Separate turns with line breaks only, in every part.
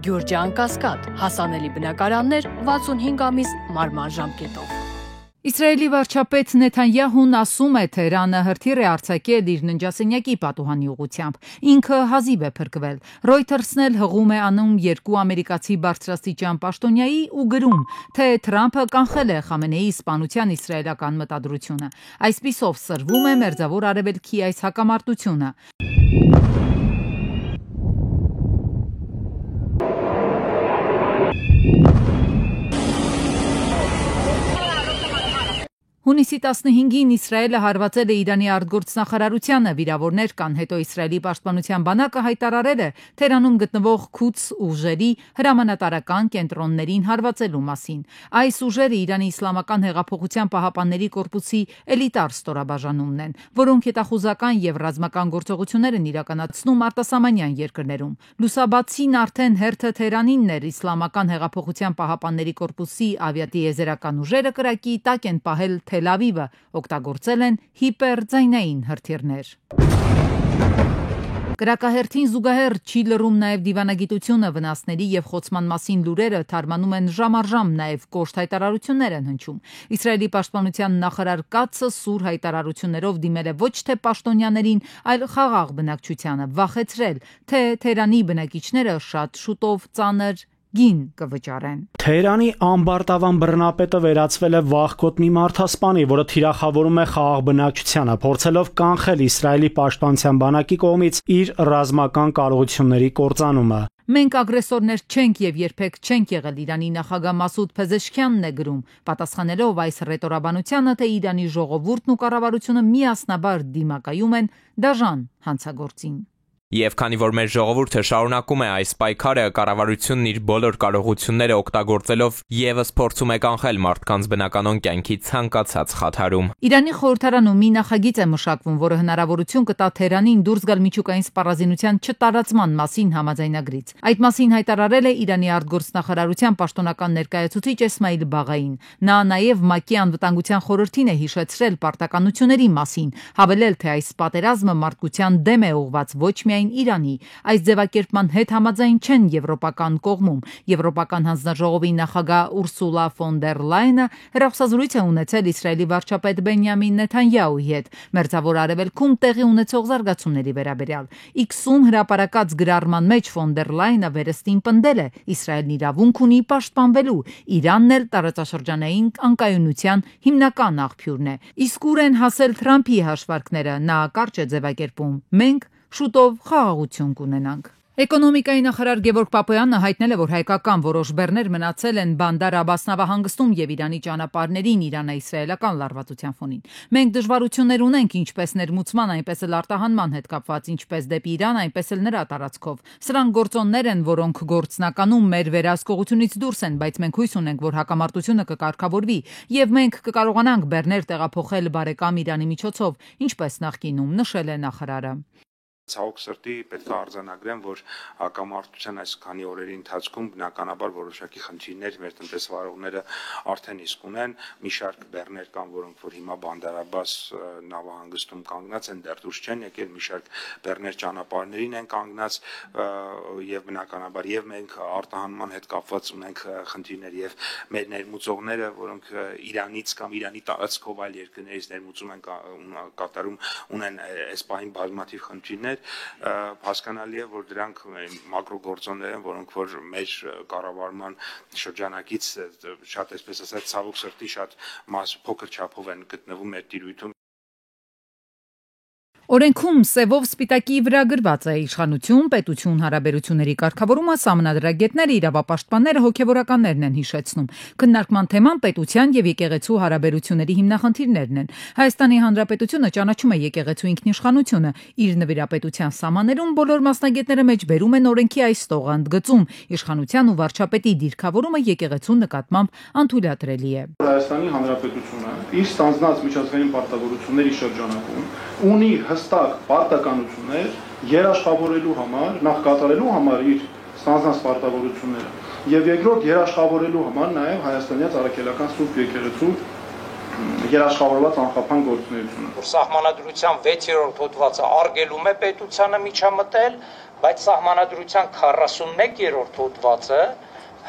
Գյուրջան Կասկադ, հասանելի բնակարաններ 65 ամիս մարման ժամկետով։
Իսրայելի վարչապետ Նեթանյահուն ասում է Թեհրանը հրթիռ է արձակել իր ննջասենյակի պատուհանի ուղղությամբ, ինքը հազիվ է փրկվել։ Reuters-ն էլ հղում է անում երկու ամերիկացի բարձրաստիճան պաշտոնյայի ու գրում, թե Թրամփը կանխել է Խամենեիի սպանության իսրայելական մտադրությունը։ Այսպիսով սրվում է Մերձավոր Արևելքի այս հակամարտությունը։ Հունիսի 15-ին Իսրայելը հարվածել է Իրանի արտգործնախարարությանը, վիրավորներ կան, հետո Իսրայելի պաշտպանության բանակը հայտարարել է Թեհրանում գտնվող Քուդս ուժերի հրամանատարական կենտրոններին հարվածելու մասին։ Այս ուժերը Իրանի Իսլամական հեղափոխության պահապանների կորպուսի էլիտար ստորաբաժանումն են, որոնք հետախուզական եւ ռազմական գործողություններ են իրականացնում արտասահմանյան երկրներում։ Լուսաբացին արդեն հերթը Թեհրանինն էր, Իսլամական հեղափոխության պահապանների կորպուսի ավիատիեզերական ուժերը կրակի տակ են պահել Թել Ավիվը, օգտագործել են հիպերձայնային հրթիռներ։ Կրակահերթին զուգահեռ չի լռում նաև դիվանագիտությունը, վնասների եւ խոցման մասին լուրերը թարմանում են ժամ առ ժամ, նաև կոշտ հայտարարություններ են հնչում։ Իսրայելի պաշտպանության նախարար Կացը սուր հայտարարություններով դիմել է ոչ թե պաշտոնյաներին, այլ խաղաղ բնակչությանը, վախեցրել, թե Թեհրանի բնակիչները շատ շուտով ծանր գին կվճարեն։
Թեհրանի ամբարտավան բռնապետը վերածվել է վախկոտ մի մարդասպանի, որը թիրախավորում է խաղաղ բնակչությանը, փորձելով կանխել Իսրայելի պաշտպանության բանակի կողմից իր ռազմական կարողությունների կործանումը։
Մենք ագրեսորներ չենք եւ երբեք չենք եղել, Իրանի նախագահ Մասուդ Փեզեշքյանն է գրում, պատասխանելով այս ռետորաբանությանը, թե Իրանի ժողովուրդն ու կառավարությունը միասնաբար դիմակայում են դաժան հանցագործին։
Եվ քանի որ մեր ժողովուրդը շարունակում է այս պայքարը, կառավարությունն իր բոլոր կարողությունները օգտագործելով եւս փորձում է կանխել մարդկանց բնականոն կյանքի ցանկացած խաթարում։
Իրանի խորհրդարանում մի նախագիծ է մշակվում, որը հնարավորություն կտա Թեհրանին դուրս գալ միջուկային սպառազինության չտարածման մասին համաձայնագրից։ Այդ մասին հայտարարել է Իրանի արտգործնախարարության պաշտոնական ներկայացուցիչ Էսմայիլ Բաղային։ Նա նաև ՄԱԿ-ի անվտանգության խորհրդին է հիշեցրել պարտականությունների մասին, հավելել, թե այս պատերազմը մարդկության դեմ է ուղղված ոչ միայն Իրանի, այս ձևակերպման հետ համաձայն չեն եվրոպական կողմում։ Եվրոպական հանձնաժողովի նախագահ Ուրսուլա ֆոն դեր Լայնը հեռախոսազրույց է ունեցել Իսրայելի վարչապետ Բենյամին Նեթանյահուի հետ Մերձավոր Արևելքում տեղի ունեցող զարգացումների վերաբերյալ։ X-ում հրապարակած գրառման մեջ ֆոն դեր Լայնը վերստին պնդել է Իսրայելն իրավունք ունի պաշտպանվելու, Իրանն էլ տարածաշրջանային անկայունության հիմնական աղբյուրն է։ Իսկ ուր են հասել Թրամփի հաշվարկները, նա կարճ է ձևակերպում. մենք շուտով խաղաղություն կունենանք։ Էկոնոմիկայի նախարար Գևորգ Պապոյանը հայտնել է, որ հայկական որոշ բեռներ մնացել են Բանդար Աբաս նավահանգստում եւ Իրանի ճանապարհներին Իրանա-իսրայելական լարվածության ֆոնին։ Մենք դժվարություններ ունենք ինչպես ներմուծման, այնպես էլ արտահանման հետ կապված, ինչպես դեպի Իրան, այնպես էլ նրա տարածքով։ Սրանք գործոններ են, որոնք գործնականում մեր վերահսկողությունից դուրս են, բայց մենք հույս ունենք, որ հակամարտությունը կկարգավորվի եւ մենք կկարողանանք բեռներ տեղափոխել բարեկամ Իրանի միջոցով, ինչպես նախկինում նշել է նախարարը։
Ցավոք սրտի պետք է արձանագրեմ, որ հակամարտության այս քանի օրերի ընթացքում բնականաբար որոշակի խնդիրներ մեր տնտեսվարողները արդեն իսկ ունեն, մի շարք բեռներ կան, որոնք որ հիմա Բանդար Աբաս նավահանգստում կանգնած են, դեռ դուրս չեն եկել, մի շարք բեռներ ճանապարհներին են կանգնած եւ բնականաբար եւ մենք արտահանման հետ կապված ունենք խնդիրներ եւ մեր ներմուծողները, որոնք Իրանից կամ Իրանի տարածքով այլ երկրներից ներմուծում են կատարում, ունեն այս պահին բազմաթիվ խնդիրներ։ Հասկանալի է, որ դրանք մակրոգործոններ են, որոնք որ մեր կառավարման շրջանակից շատ այսպես ասած ցավոք սրտի շատ փոքր չափով են գտնվում մեր տիրույթում։
Օրենքում սևով սպիտակի վրա գրված է իշխանություն, պետություն, հարաբերությունների կարգավորումը, սահմանադրագետները, իրավապաշտպանները, հոգևորականներն են հիշեցնում։ Քննարկման թեման պետության եւ եկեղեցու հարաբերությունների հիմնախնդիրներն են։ Հայաստանի Հանրապետությունը ճանաչում է եկեղեցու ինքնիշխանությունը։ Իր նվիրապետության սահմաններում բոլոր մասնագետները մեջ բերում են օրենքի այս ստողանդ գծում։ Իշխանության ու վարչապետի դիրքավորումը եկեղեցու նկատմամբ անթույլատրելի է։
Հայաստանի Հանրապետությունը իր ստանձնած միջազգային պարտավորությունների շրջանակում ունի հստակ պարտականություններ երաշխավորելու համար, նախ կատարելու համար իր ստանձնած պարտավորությունները եւ երկրորդ երաշխավորելու համար նաեւ հայաստանյան առաքելական Սուրբ եկեղեցու երաշխավորված անխափան գործունեությունը։
Որ սահմանադրության 6-րդ հոդվածը արգելում է պետությանը միջամտել, բայց սահմանադրության 41-րդ հոդվածը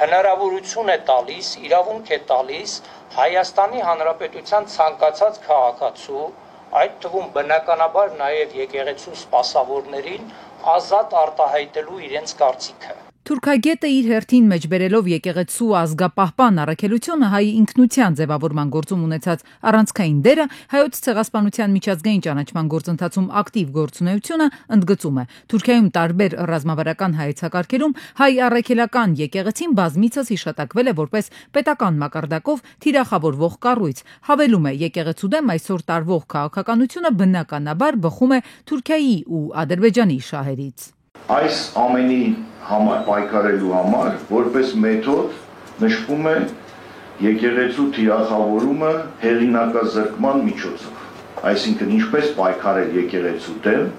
հնարավորություն է տալիս, իրավունք է տալիս Հայաստանի Հանրապետության ցանկացած քաղաքացու, այդ թվում բնականաբար նաև եկեղեցու սպասավորներին ազատ արտահայտելու իրենց կարծիքը։
Թուրքագետը իր հերթին մեջբերելով եկեղեցու ազգապահպան առաքելությունը հայ ինքնության ձևավորման գործում ունեցած առանցքային դերը հայոց ցեղասպանության միջազգային ճանաչման գործընթացում ակտիվ գործունեությունը ընդգծում է։ Թուրքիայում տարբեր ռազմավարական հայեցակարգերում հայ առաքելական եկեղեցին բազմիցս հիշատակվել է որպես պետական մակարդակով թիրախավորվող կառույց։ Հավելում է, եկեղեցու դեմ այսօր տարվող քաղաքականությունը բնականաբար բխում է Թուրքիայի ու Ադրբեջանի շահերից։
Այս ամենի համար պայքարելու համար որպես մեթոդ նշվում է եկեղեցու թիրախավորումը հեղինակազրկման միջոցով, այսինքն ինչպես պայքարել եկեղեցու դեմ,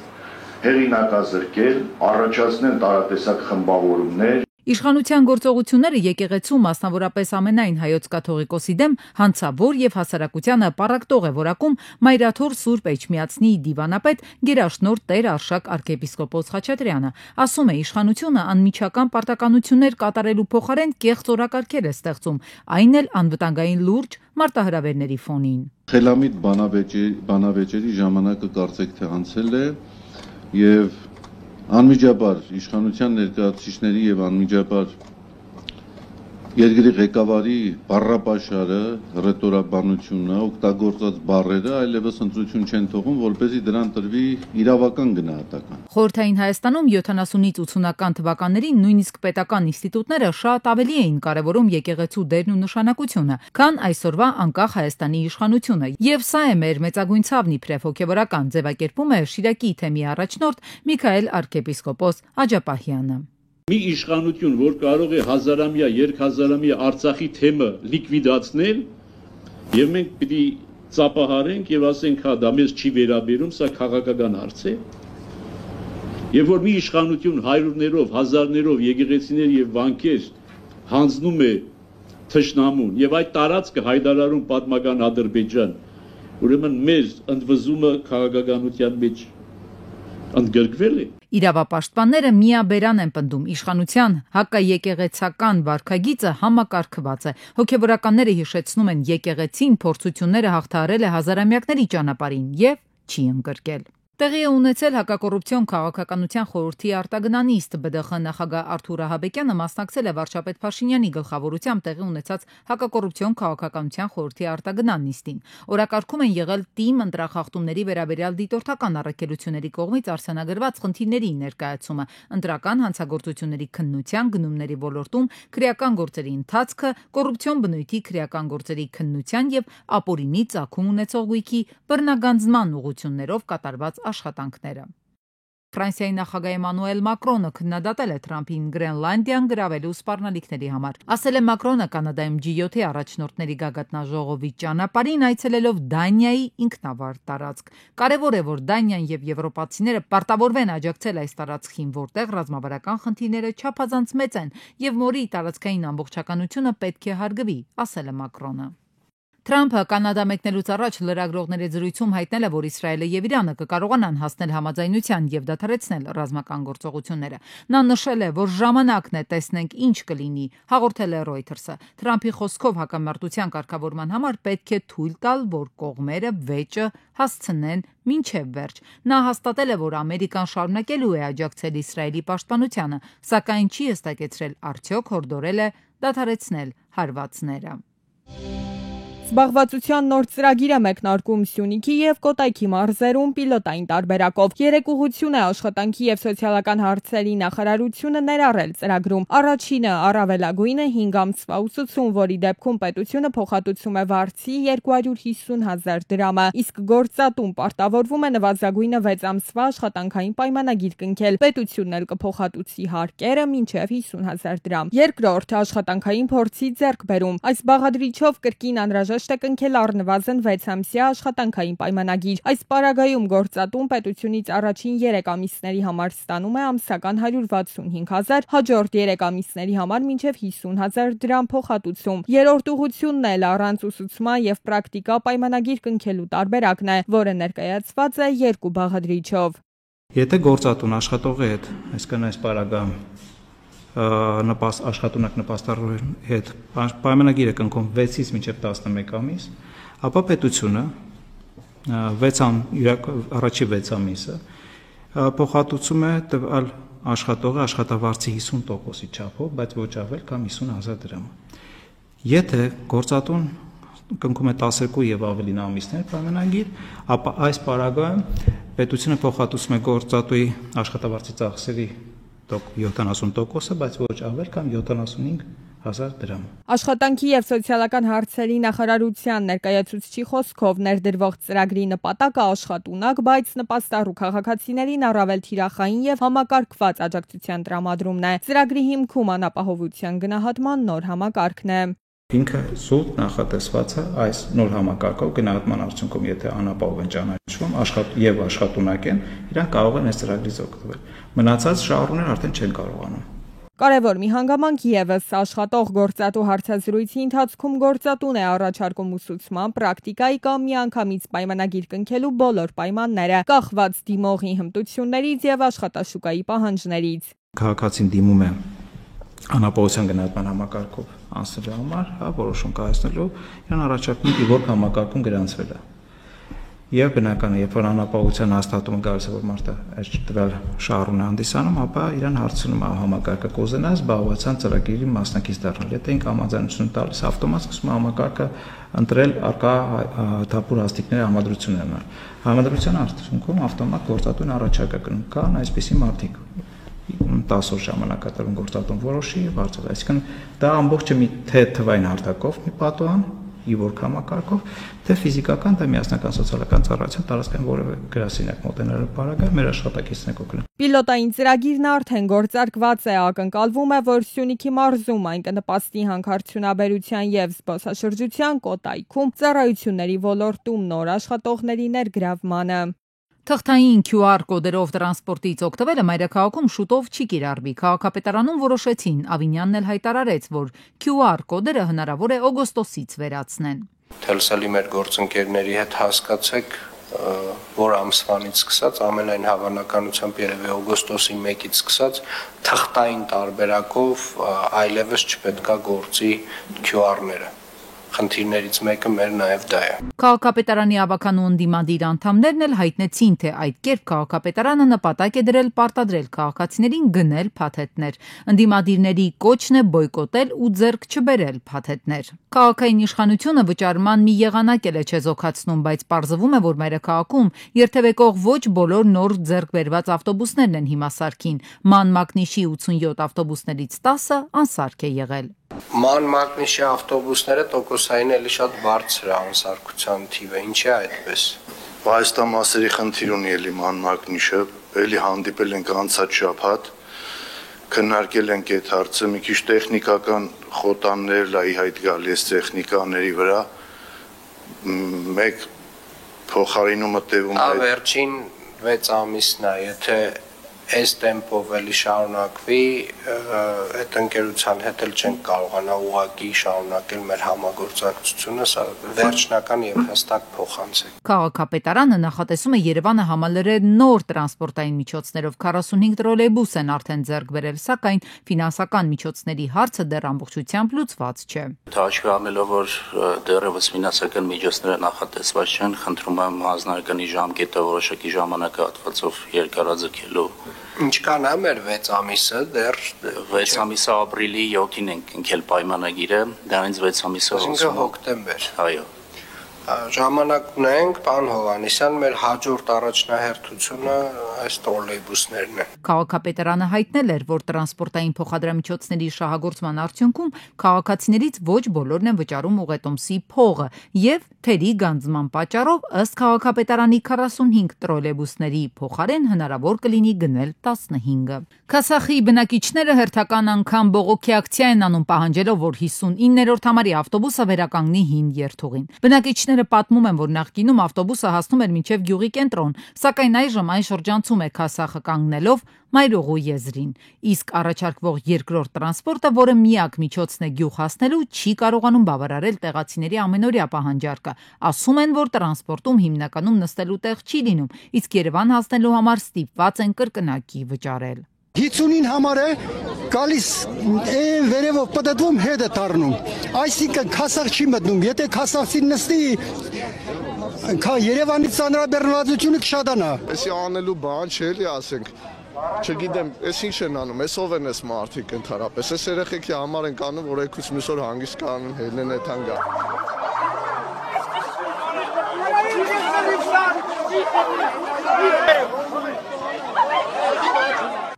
հեղինակազրկել, առաջացնել տարատեսակ խմբավորումներ։
Իշխանության գործողությունները եկեղեցու, մասնավորապես ամենայն հայոց կաթողիկոսի դեմ հանցավոր եւ հասարակությանը պառակտող է որակում Մայրաթոր Սուրբ Էջմիածնի դիվանապետ գերաշնորհ Տեր Արշակ arczepiskopos Խաչատրյանը, ասում է իշխանությունը անմիջական պարտականություններ կատարելու փոխարեն կեղծ օրակարգեր է ստեղծում, այն էլ անվտանգային լուրջ մարտահրավերների ֆոնին։
Խելամիտ բանավեճերի ժամանակը կարծեք թե անցել է եւ անմիջաբար իշխանության ներկայացուցիչների եւ անմիջաբար երկրի ղեկավարի բառապաշարը, ռետորաբանությունը, օգտագործած բառերը այլևս ընտրություն չեն թողում, որպեսզի դրան տրվի իրավական գնահատական։
Խորհրդային Հայաստանում 70-ից 80-ական թվականներին նույնիսկ պետական ինստիտուտները շատ ավելի էին կարևորում եկեղեցու դերն ու նշանակությունը, քան այսօրվա անկախ Հայաստանի իշխանությունը։ Եվ սա է մեր մեծագույն ցավն իբրև հոգեվորական, ձևակերպում է Շիրակի թեմի առաջնորդ Միքայել arczepiskopos Աջապահյանը։
Մի իշխանություն, որ կարող է հազարամյա, երկհազարամյա Արցախի թեմը լիկվիդացնել, եւ մենք պիտի ծափահարենք եւ ասենք, հա, դա մեզ չի վերաբերում, սա քաղաքական հարց է։ Եվ որ մի իշխանություն հարյուրներով, հազարներով եկեղեցիներ եւ վանքեր հանձնում է թշնամուն եւ այդ տարածքը հայտարարում պատմական Ադրբեջան, ուրեմն մեր ընդվզումը քաղաքականության մեջ ընդգրկվել է։
Իրավապաշտպանները միաբերան են պնդում իշխանության հակաեկեղեցական վարքագիծը համակարգված է։ Հոգևորականները հիշեցնում են եկեղեցին փորձությունները հաղթահարել է հազարամյակների ճանապարհին եւ չի ընկրկել։ Տեղի է ունեցել հակակոռուպցիոն քաղաքականության խորհրդի արտագնանիստ ԲԴԽ նախագահ Արթուր Ահաբեկյանը մասնակցել է վարչապետ Փաշինյանի գլխավորությամբ տեղի ունեցած հակակոռուպցիոն քաղաքականության խորհրդի արտագնանիստին։ Օրակարգում են եղել թիմ ընտրախախտումների վերաբերյալ դիտորդական առաքելությունների կողմից արձանագրված խնդիրների ներկայացումը, ընտրական հանցագործությունների քննության, գնումների ոլորտում քրեական գործերի ընթացքը, կոռուպցիոն բնույթի քրեական գործերի քննության եւ ապօրինի ծագում ունեցող գույքի բռնագանձման ուղղություններով կատարված աշխատանքները։ Ֆրանսիայի նախագահ Էմանուել Մակրոնը քննադատել է Թրամփին Գրենլանդիան գրավելու սպառնալիքների համար։ Ասել է Մակրոնը Կանադայում G7-ի առաջնորդների գագաթնաժողովի ճանապարհին այցելելով Դանիայի ինքնավար տարածք։ Կարևոր է, որ Դանիան եւ եվրոպացիները պարտավորվեն աջակցել այս տարածքին, որտեղ ռազմավարական խնդիրները չափազանց մեծ են եւ որի տարածքային ամբողջականությունը պետք է հարգվի, ասել է Մակրոնը։ Թրամփը Կանադա մեկնելուց առաջ լրագրողների զրույցում հայտնել է, որ Իսրայելը եւ Իրանը կկարողանան հասնել համաձայնության եւ դադարեցնել ռազմական գործողությունները։ Նա նշել է, որ ժամանակն է տեսնենք ինչ կլինի, հաղորդել է Reuters-ը։ Թրամփի խոսքով հակամարտության կարգավորման համար պետք է թույլ տալ, որ կողմերը վեճը հասցնեն մինչև վերջ։ Նա հաստատել է, որ Ամերիկան շարունակելու է աջակցել Իսրայելի պաշտպանությանը, սակայն չի հստակեցրել արդյոք հորդորել է դադարեցնել հարվածները։
Զբաղվածության նոր ծրագիր է մեկնարկում Սյունիքի եւ Կոտայքի մարզերում պիլոտային տարբերակով։ Երեկուղություն է աշխատանքի եւ սոցիալական հարցերի նախարարությունը ներառել ծրագրում։ Առաջինը առավելագույնը 5 ամսվա ուսուցում, որի դեպքում պետությունը փոխհատուցում է վարձի 250,000 դրամը, իսկ գործատուն պարտավորվում է նվազագույնը 6 ամսվա աշխատանքային պայմանագիր կնքել։ Պետությունն էլ կփոխհատուցի հարկերը մինչեւ 50,000 դրամ։ Երկրորդ աշխատանքային փորձի ձեռքբերում։ Այս բաղադրիչով կրկին անհրաժեշտ է կնքել առնվազն 6 ամսյա աշխատանքային պայմանագիր։ Այս պարագայում գործատուն պետությունից առաջին 3 ամիսների համար ստանում է ամսական 165,000, հաջորդ 3 ամիսների համար մինչև 50,000 դրամ փոխհատուցում։ Երրորդ ուղղությունն էլ առանց ուսուցման եւ պրակտիկա պայմանագիր կնքելու տարբերակն է, որը ներկայացված է 2 բաղադրիչով։
Եթե գործատուն աշխատողի հետ, այսինքն այս պարագայում աշխատունակ նպաստավորի հետ պայմանագիր է կնքում 6-ից մինչև 11 ամիս, ապա պետությունը առաջի 6 ամիսը փոխհատուցում է տվյալ աշխատողը աշխատավարձի 50%-ի չափով, բայց ոչ ավել կամ 50,000 դրամ։ Եթե գործատուն կնքում է 12 եւ ավելին ամիսներ պայմանագիր, ապա այս պարագայում պետությունը փոխհատուցում է գործատուի աշխատավարձի ծախսերի 70%, բայց ոչ ավել կամ 75,000 դրամ։
Աշխատանքի եւ սոցիալական հարցերի նախարարության ներկայացուցչի խոսքով ներդրվող ծրագրի նպատակը աշխատունակ, բայց նպաստառու քաղաքացիներին առավել թիրախային եւ համակարգված աջակցության տրամադրումն է։ Ծրագրի հիմքում անապահովության գնահատման նոր համակարգն է։
Ինքը սուտ նախատեսված է այս նոր համակարգով գնահատման արդյունքում, եթե անապահով են ճանաչվում եւ աշխատունակ են, իրանք կարող են այս ծրագրից օգտվել։ Մնացած շահառուներ արդեն չեն կարողանում։
Կարևոր մի հանգամանք եւս աշխատող գործատու հարցազրույցի ընթացքում գործատուն է առաջարկում ուսուցման, պրակտիկայի կամ միանգամից պայմանագիր կնքելու բոլոր պայմանները, կախված դիմողի հմտություններից եւ աշխատաշուկայի պահանջներից։
Քաղաքացին դիմում է անապահովության գնահատման համակարգով անցնելու համար, որոշում կայացնելու, իրան առաջարկում է որ համակարգում գրանցվել է։ Եվ բնական է, երբ որ անապահովության հաստատումը գալիս է, որ մարդը այս տվյալ շահառուն է հանդիսանում, ապա իրան հարցնում է համակարգը կուզենա զբաղվածության ծրագրի մասնակից դառնալ։ Եթե ինք համաձայնություն տալիս, ավտոմատ սկսում է համակարգը ընտրել արկա թափուր հաստիկների համադրություն ունենալ։ Համադրության արդյունքում ավտոմատ գործատուն առաջարկ է կրում, կան այսպիսի մարդիկ 10 օր ժամանակատրում գործատուն որոշի բարձր, այսինքն դա ամբողջը մի թե թվային հարթակով մի պատոհան, իվոր համակարգով, թե ֆիզիկական, թե միասնական սոցիալական ծառայության տարածքային որևէ գրասենյակ մոտենալու պարագայում մեր աշխատակիցն է կօգնել։
Պիլոտային ծրագիրն արդեն գործարկված է, ակնկալվում է, որ Սյունիքի մարզում այն կնպաստի հանքարդյունաբերության եւ զբոսաշրջության Կոտայքում ծառայությունների ոլորտում նոր աշխատողների ներգրավմանը։
Թղթային QR կոդերով տրանսպորտից օգտվելը մայրաքաղաքում շուտով չի կիրառվի։ Քաղաքապետարանում որոշեցին, Ավինյանն էլ հայտարարեց, որ QR կոդերը հնարավոր է օգոստոսից վերացնեն։
Թելսալի մեր գործընկերների հետ հասկացեք, որ ամսվանից սկսած ամենայն հավանականությամբ երևի օգոստոսի 1-ից սկսած թղթային տարբերակով այլևս չպետքա գործի QR-ները։ Խնդիրներից մեկը մեր նաև դա է։
Քաղաքապետարանի ավականու ընդդիմադիր անդամներն էլ հայտնեցին, թե այդ կերպ քաղաքապետարանը նպատակ է դրել պարտադրել քաղաքացիներին գնել փաթեթներ։ Ընդդիմադիրների կոչն է բոյկոտել ու ձեռք չբերել փաթեթներ։ Քաղաքային իշխանությունը վճարման մի եղանակ է չեզոքացնում, բայց պարզվում է, որ մայրաքաղաքում երթևեկող ոչ բոլոր նոր ձեռք բերված ավտոբուսներն են հիմա սարքին։ Ման Մակնիշի 87 ավտոբուսներից 10-ը անսարք է եղել։
Ման Մակնիշի ավտոբուսները տոկոսային էլի շատ բարձր է անսարքության թիվը, ինչի է այդպես։
Վայստամասերի խնդիր ունի էլի Ման Մակնիշը, էլի հանդիպել ենք անցած շաբաթ, քննարկել ենք այդ հարցը, մի քիչ տեխնիկական խոտաններ լայի հայտ գալիս տեխնիկաների վրա, մեկ փոխարինումը տևում է։
Վերջին 6 ամիսն է, եթե այս տեմպով էլի շարունակվի, այդ ընկերության հետ էլ չենք կարողանա ուղղակի շարունակել մեր համագործակցությունը, սա վերջնական եւ հստակ փոխանց է։
Քաղաքապետարանը նախատեսում է Երևանը համալրել նոր տրանսպորտային միջոցներով 45 տրոլեյբուս են արդեն ձեռք բերել, սակայն ֆինանսական միջոցների հարցը դեռ ամբողջությամբ լուծված չէ։
Հաշվի առնելով, որ դեռևս ֆինանսական միջոցները նախատեսված չեն, խնդրում եմ հանձնարկանի ժամկետը որոշակի ժամանակահատվածով երկարաձգելու։
Ինչքան է մեր 6 ամիսը, դեռ
6 ամիսը ապրիլի 7-ին ենք ընկել պայմանագիրը, դրանից 6 ամիսը
հոկտեմբեր։
Այո։
Ժամանակ ունենք, պարոն Հովհաննիսյան, մեր հաջորդ առաջնահերթությունը այս տրոլեյբուսներն են։
Քաղաքապետարանը հայտնել էր, որ տրանսպորտային փոխադրամիջոցների շահագործման արդյունքում քաղաքացիներից ոչ բոլորն են վճարում ուղետոմսի փողը եւ թերի գանձման պատճառով ըստ քաղաքապետարանի 45 տրոլեյբուսների փոխարեն հնարավոր կլինի գնել 15-ը։ Քասախի բնակիչները հերթական անգամ բողոքի ակցիա են անում պահանջելով, որ 59-րդ համարի ավտոբուսը վերականգնի հին երթուղին։ Բնակիչները Բնակիչները պատմում են, որ նախկինում ավտոբուսը հասնում էր մինչև գյուղի կենտրոն, սակայն այժմ այն շրջանցում է քասախը կանգնելով Մայրուղու եզրին։ Իսկ առաջարկվող երկրորդ տրանսպորտը, որը միակ միջոցն է գյուղ հասնելու, չի կարողանում բավարարել տեղացիների ամենօրյա պահանջարկը։ Ասում են, որ տրանսպորտում հիմնականում նստելու տեղ չի լինում, իսկ Երևան հասնելու համար ստիպված են կրկնակի վճարել։
50-ին համար է գալիս վերևով պտտվում հետը դառնում, այսինքն քասախ չի մտնում, եթե քասախցին նստի Երևանի ծանրաբեռնվածությունը կշատանա։
Էսի անելու բան չէ էլի ասենք, չգիտեմ, էս ինչ են անում, էս ով են էս մարդիկ ընդհանրապես, էս երեխեքի համար են կանում, որ եկուց մյուս օր հանգիստ կանեն հելնեն էթան գա։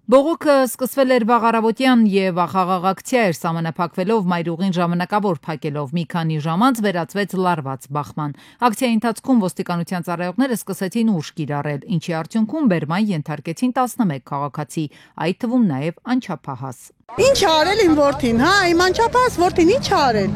Բողոքը սկսվել էր վաղ առավոտյան եւ ախաղաղակցիա էր սահմանափակվելով Մայրուղին ժամանակավոր փակելով, մի քանի ժամ անց վերածվեց լարված բախման։ Ակցիայի ընթացքում ոստիկանության ծառայողները սկսեցին ուժ կիրառել, ինչի արդյունքում բերման ենթարկեցին 11 քաղաքացի, այդ թվում նաեւ անչափահաս։
Ինչ արել իմ որդին, հա, իմ անչափահաս որդին ինչ արել։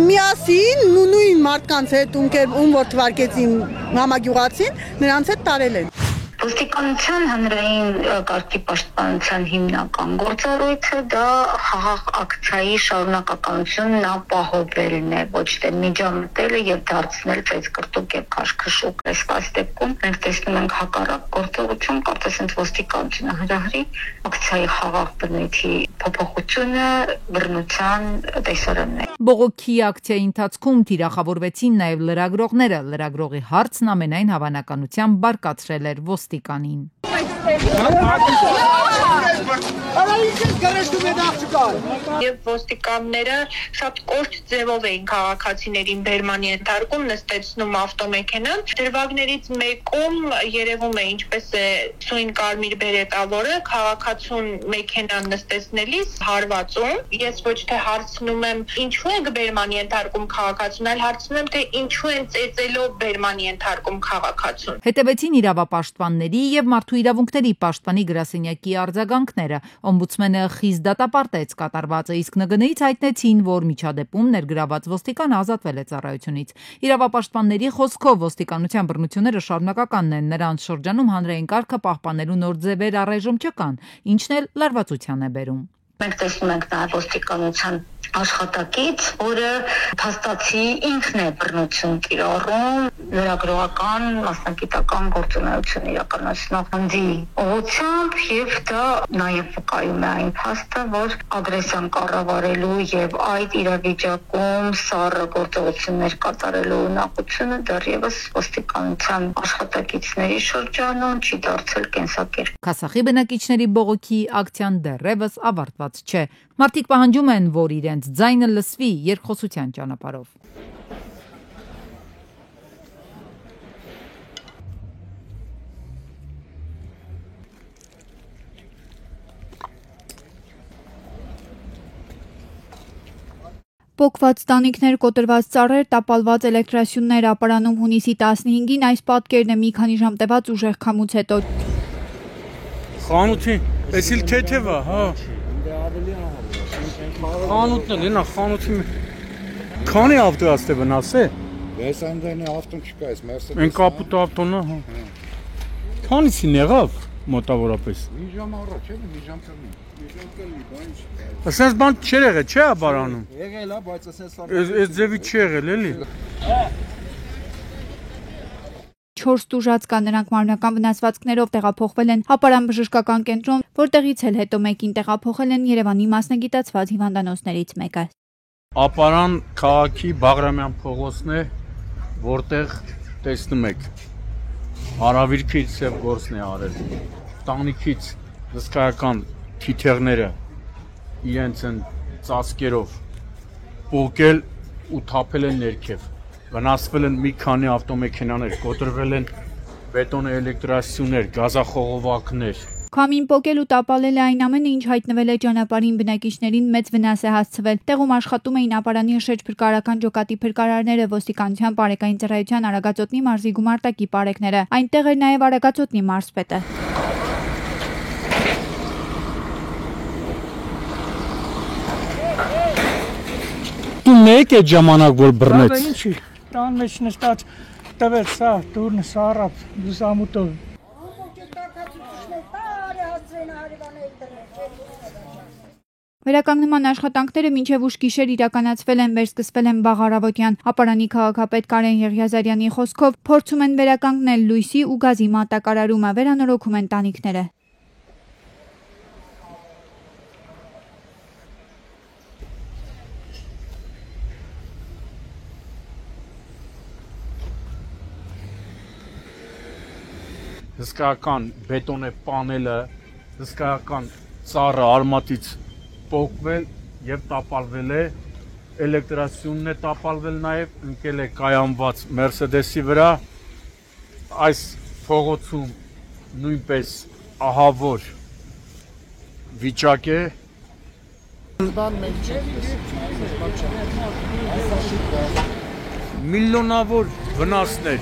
Միասին նույն մարդկանց հետ ում որ թվարկեցին համագյուղացին, նրանց հետ տարել են։
Ոստիկանության հանրային կարգի պաշտպանության հիմնական գործառույթը դա խաղաղ ակցիայի շարունակականությունն ապահովելն է, ոչ թե միջամտելը եւ դարձնել ծեծկրտուկ եւ քաշքշուկ։ Այս դեպքում մենք տեսնում ենք հակառակ գործողություն, կարծես հենց ոստիկանությունը հրահրի ակցիայի խաղաղ բնույթի փոփոխությունը բռնության տեսարանն է։
Բողոքի ակցիայի ընթացքում թիրախավորվեցին նաեւ լրագրողները, լրագրողի հարցն ամենայն հավանականությամբ բարկացրել էր ոստիկանին։
Եվ ոստիկանները շատ կոշտ ձևով էին քաղաքացիներին բերման ենթարկում, նստեցնում ավտոմեքենան։ Դրվագներից մեկում երևում է ինչպես է սույն կարմիր բերետավորը քաղաքացուն մեքենան նստեցնելիս հարվածում։ Ես ոչ թե հարցնում եմ ինչու եք բերման ենթարկում քաղաքացուն, այլ հարցնում եմ թե ինչու են ծեծելով բերման ենթարկում քաղաքացուն։
Հետևեցին իրավապաշտպանների եւ մարդու իրավունքների պաշտպանի գրասենյակի արձագանքները։ Օմբուդսմենը խիստ դատապարտեց կատարվածը, իսկ ՆԳՆ-ից հայտնեցին, որ միջադեպում ներգրաված ոստիկանը ազատվել է ծառայությունից։ Իրավապաշտպանների խոսքով ոստիկանության բռնությունները շարունակականն են, նրանց շրջանում հանրային կարգը պահպանելու նոր ձևեր առայժմ չկան, ինչն էլ լարվածության է բերում։
Մենք տեսնում ենք նաև ոստիկանության աշխատակից, որը փաստացի ինքն է բռնություն կիրառում, լրագրողական, մասնագիտական գործունեություն իրականացնող անձի ուղղությամբ եւ դա նաև վկայում է այն փաստը, որ ագրեսիան կառավարելու եւ այդ իրավիճակում սառը գործողություններ կատարելու ունակությունը դեռևս ոստիկանության աշխատակիցների շրջանում չի դարձել կենսակերպ։
Քասախի բնակիչների բողոքի ակցիան դեռևս ավարտված չէ։ Մարդիկ պահանջում են, որ իրենց ձայնը լսվի երկխոսության ճանապարհով։
Պոկված տանիքներ, կոտրված ծառեր, տապալված էլեկտրասյուններ ապարանում հունիսի 15-ին այս պատկերն է մի քանի ժամ տևած ուժեղ քամուց հետո։
Խանութի, էսիլ թեթև է, հա։ Խանութն է, նա խանութի քանի ավտո աստ է վնաս է։
Ես այնտեղի ավտոն չկա, այս Mercedes։
Այն կապուտ ավտոն է, հա։ Քանիսին եղավ մոտավորապես։
Մի ժամ առաջ է, մի ժամ կլինի։
Ասես բան չէր եղել, չէ՞ ապարանում։
Եղել է, բայց ասես
Այս ձևի չի եղել, էլի։
4 տուժած նրանք մարմնական վնասվածքներով տեղափոխվել են ապարան բժշկական կենտրոն, որտեղից էլ հետո մեկին տեղափոխել են Երևանի մասնագիտացված հիվանդանոցներից մեկը։
Ապարան քաղաքի Բաղրամյան փողոցն է, որտեղ տեսնում եք հարավիրքից եւ գործն է արել։ Տանիքից հսկայական թիթեղները իրենց են ծածկերով պոկել ու թափել են ներքև։ Վնասվել են մի քանի ավտոմեքենաներ, կոտրվել են բետոնե էլեկտրասյուներ, գազախողովակներ։
Քամին պոկել ու տապալել է այն ամենը, ինչ հայտնվել է ճանապարհին, բնակիչներին մեծ վնաս է հասցվել։ Տեղում աշխատում էին ապարանի շրջփրկարարական ջոկատի փրկարարները, ոստիկանության բարեկային ծառայության Արագածոտնի մարզի գումարտակի պարեկները։ Այնտեղ էր նաև Արագածոտնի մարզպետը։
Դու մեկ է ժամանակ որ բռնեց։ տան մեջ նստած տվեց սա դուրն սարապ լուսամուտով
Վերականգնման աշխատանքները մինչև ուշ գիշեր իրականացվել են, վերսկսվել են վաղ առավոտյան։ Ապարանի քաղաքապետ Կարեն Եղիազարյանի խոսքով փորձում են վերականգնել լույսի ու գազի մատակարարումը, վերանորոգում են տանիքները։
Հսկայական բետոնե պանելը, հսկայական ծառը արմատից պոկվել եւ տապալվել է, էլեկտրասյունն է տապալվել նաեւ, ընկել է կայանված Mercedes-ի վրա, այս փողոցում նույնպես ահավոր վիճակ է։ Միլիոնավոր վնասներ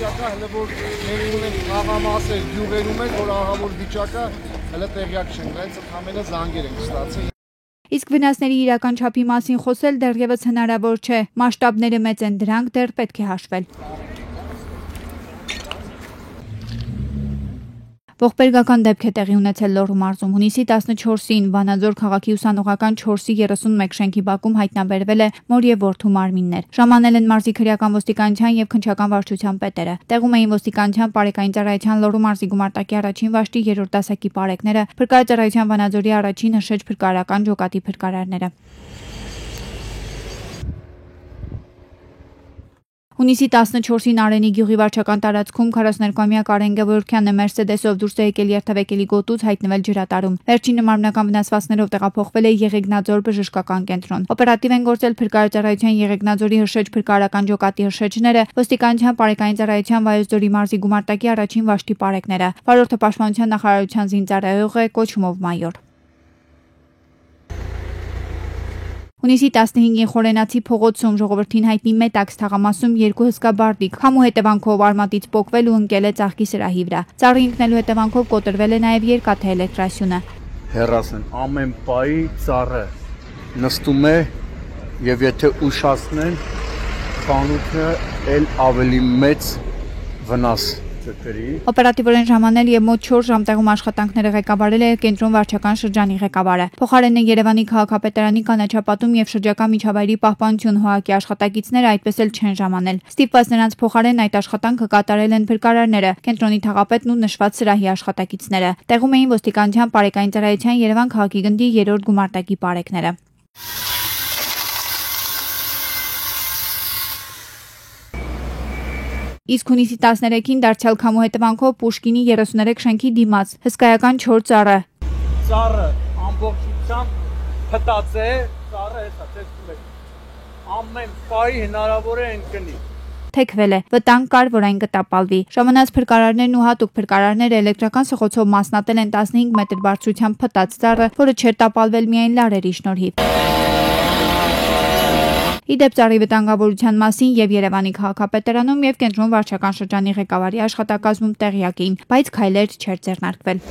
վիճակը հələ որ մենք ունենք խաղամասեր գյուղերում են, որ ահավոր վիճակը հələ տեղյակ չենք, բայց ընդհանրապես զանգեր ենք ստացել։
Իսկ վնասների իրական չափի մասին խոսել դեռևս հնարավոր չէ։ Մասշտաբները մեծ են, դրանք դեռ պետք է հաշվել։ Ողբերգական դեպք է տեղի ունեցել Լոռու մարզում։ Հունիսի 14-ին Վանաձոր քաղաքի ուսանողական 4-ի 31 շենքի բակում հայտնաբերվել է մոր եւ որդու մարմիններ։ Ժամանել են մարզի քրեական ոստիկանության եւ քննչական վարչության պետերը։ Տեղում էին ոստիկանության բարեկային ծառայության Լոռու մարզի գումարտակի առաջին վաշտի 3-րդ դասակի բարեկները, փրկարարության Վանաձորի առաջին հրշեջ փրկարարական ջոկատի փրկարարները։ Հունիսի 14-ին Արենի գյուղի վարչական տարածքում 42-ամյա Կարեն Գևորգյանը Mercedes-ով դուրս է եկել երթևեկելի գոտուց հայտնվել ջրատարում։ Վերջինը մարմնական վնասվածքներով տեղափոխվել է Եղեգնաձոր բժշկական կենտրոն։ Օպերատիվ են գործել փրկարարության Եղեգնաձորի հրշեջ փրկարարական ջոկատի հրշեջները, ոստիկանության բարեկային ծառայության Վայոց ձորի մարզի գումարտակի առաջին վաշտի բարեկները։ Վարորդը պաշտպանության նախարարության զինծառայող է, կոչումով մայոր։ Հունիսի 15-ին Խորենացի փողոցում ժողովրդին հայտնի Մետաքս թաղամասում երկու հսկա բարդիկ քամու հետևանքով արմատից պոկվել ու ընկել է ծաղկի սրահի վրա։ Ծառի ընկնելու հետևանքով կոտրվել է նաև երկաթե էլեկտրասյունը։
Հեռասեն ամեն պայի ծառը նստում է եւ եթե ուշացնեն խանութը էլ ավելի մեծ վնաս կկրի։
Օպերատիվորեն ժամանել եւ մոտ 4 ժամ տեղում աշխատանքները ղեկավարել է կենտրոն վարչական շրջանի ղեկավարը։ Փոխարենը Երևանի քաղաքապետարանի կանաչապատում եւ շրջակա միջավայրի պահպանություն ՀՕԱԿ-ի աշխատակիցները այդպես էլ չեն ժամանել։ Ստիպված նրանց փոխարեն այդ աշխատանքը կատարել են փրկարարները, կենտրոնի թաղապետն ու նշված սրահի աշխատակիցները։ Տեղում էին ոստիկանության բարեկային ծառայության Երևան քաղաքի գնդի 3-րդ գումարտակի բարեկները։ Իսկ հունիսի 13-ին դարձյալ քամու հետևանքով Պուշկինի 33 շենքի դիմաց հսկայական 4 ծառը
ամբողջությամբ փտած է, ծառը հեսա տեսնում եք։ Ամեն պայի հնարավոր է ընկնի։
Թեքվել է, վտանգ կար, որ այն կտապալվի։ Ժամանած փրկարարներն ու հատուկ փրկարարները էլեկտրական սխոցով մասնատել են 15 մետր բարձրությամբ փտած ծառը, որը չէր տապալվել միայն լարերի շնորհիվ։ Իդեպ ծառի վտանգավորության մասին եւ Երևանի քաղաքապետարանում եւ կենտրոն վարչական շրջանի ղեկավարի աշխատակազմում տեղյակ էին, բայց քայլեր չէր ձեռնարկվել։